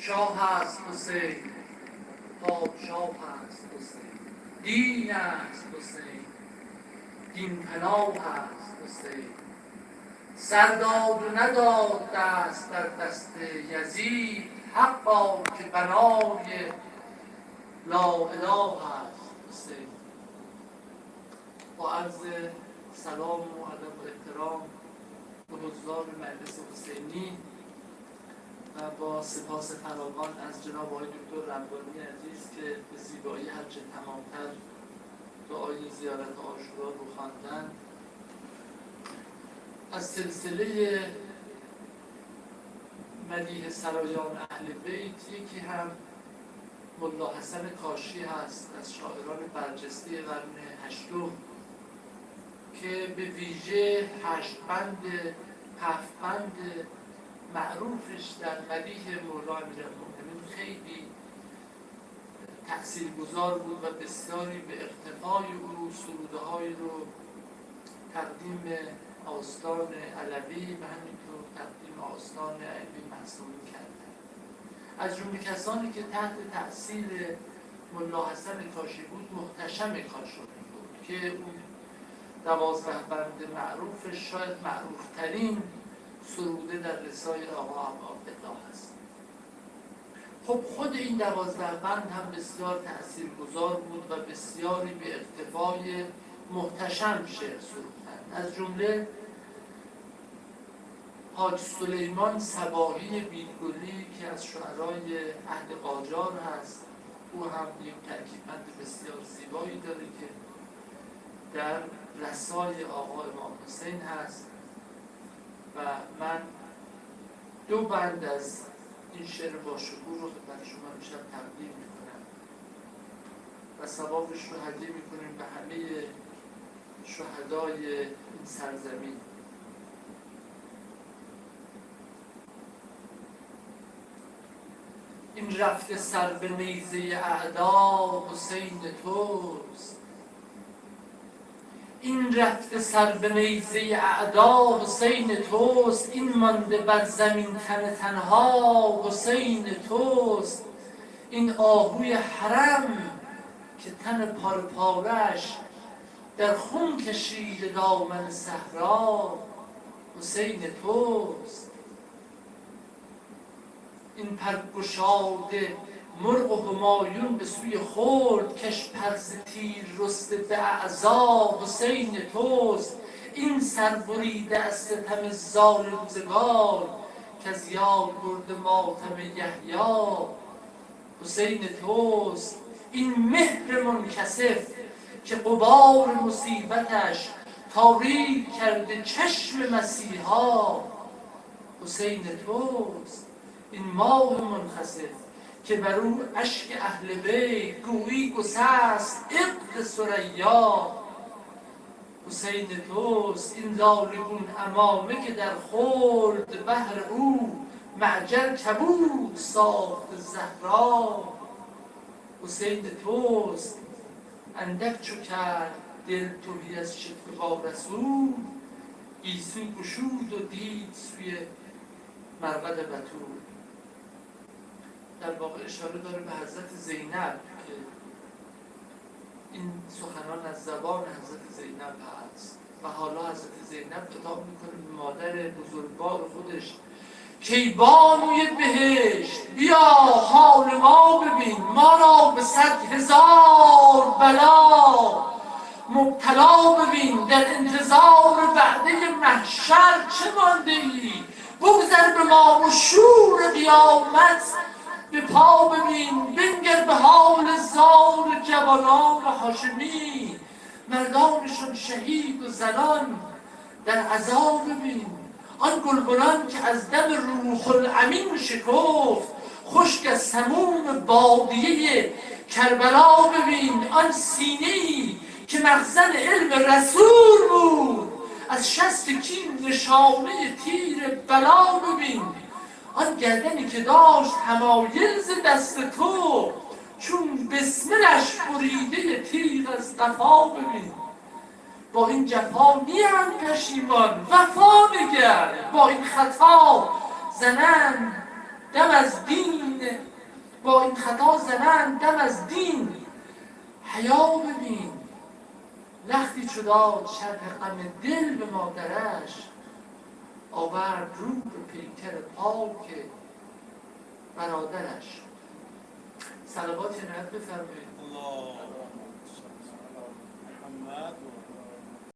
شاه است حسین، پادشاه است حسین، دین است حسین، دین پناه است حسین. سر داد و نداد دست در دست یزید، حقا که بنای لا اله است حسین. با عرض سلام و ادب و احترام به حضار مجلس حسینی و با سپاس فراوان از جناب آقای دکتر ربانی عزیز که به زیبایی هرچه تمامتر دعای زیارت عاشورا رو خواندن، از سلسله مدیح سرایان اهل بیت یکی هم ملا حسن کاشی هست از شاعران برجسته قرن هشتم که به ویژه هفت بند معروفش در مدیح مولا امیرالمؤمنین خیلی تأثیرگذار بود و بسیاری به اقتفای او سروده‌هایی رو تقدیم آستان علوی و همینطور تقدیم آستان علوی محسوبی کردن. از جمله کسانی که تحت تأثیر ملا حسن کاشی بود محتشم کاشانی بود که اون 12 بند معروفش شاید معروفترین سروده در رسای آقا عبدالله هست. خب خود این 12 بند هم بسیار تأثیرگذار بود و بسیاری به اقتفای محتشم شعر سرودند. از جمله حاج سلیمان صباحی بیرگلی که از شعرای عهد قاجار هست، او هم یک ترکیب‌بند بسیار زیبایی داره که در رسای آقا امام حسین هست و من 2 بند از این شعر با شکوه رو خدمت شما امشب تقدیم میکنم و ثوابش رو هدیه میکنیم به همه شهدای این سرزمین. این رفته سر به نیزه اعدا حسین توست، این رفته سر به نیزه اعدا حسین توست، این مانده بر زمین تن تنها حسین توست. این آهوی حرم که تن پارپارش در خون کشیده دامن صحرا حسین توست. این پرگشاده مرغ همایون به سوی خرد کش پرز تیر رسته به اعضا حسین توست. این سر بریده از ستم زال روزگار که از یاد برد ماتم یحیی حسین توست. این مهر منکسف که غبار مصیبتش تاریک کرده چشم مسیحا حسین توست. این ماه منخسف که بر او اشک اهل بیت گویی گسست عقد ثریا حسین توست. این لاله امامه که در خلد بهر او معجر کبود ساخت زهرا حسین توست. اندک چو کرد دل تهی از شکوه با رسول گیسو گشود و دید سوی مرقد بتول. در واقع اشاره داره به حضرت زینب که این سخنان از زبان حضرت زینب هست و حالا حضرت زینب خطاب میکنه به مادر بزرگوار خودش که ای بانوی بهشت بیا حال ما ببین، ما را به 100,000 بلا مبتلا ببین، در انتظار وعده محشر چه مانده ای؟ بگذر به ما و شور قیامت به پا ببین، بنگر به حال زار جوانان هاشمی، مردانشون شهید و زنان در عذاب ببین. آن گلبنان که از دم روح الامین شکفت خشک از سموم بادیه کربلا ببین. آن سینه‌ای که مخزن علم رسول بود از شست کین نشانه تیر بلا ببین. آن گردنی که داشت حمایل ز دست تو چون بسملش بریده تیغ از قفا ببین. با این جفا نیم پشیمان وفا نگر، با این خطا زنن دم از دین، با این خطا زنن دم از دین. حیا ببین لختی چو داد شرح غم دل به مادرش، آورد رو به پیکر پاک برادرش. صلوات عنایت بفرمایید. الله محمد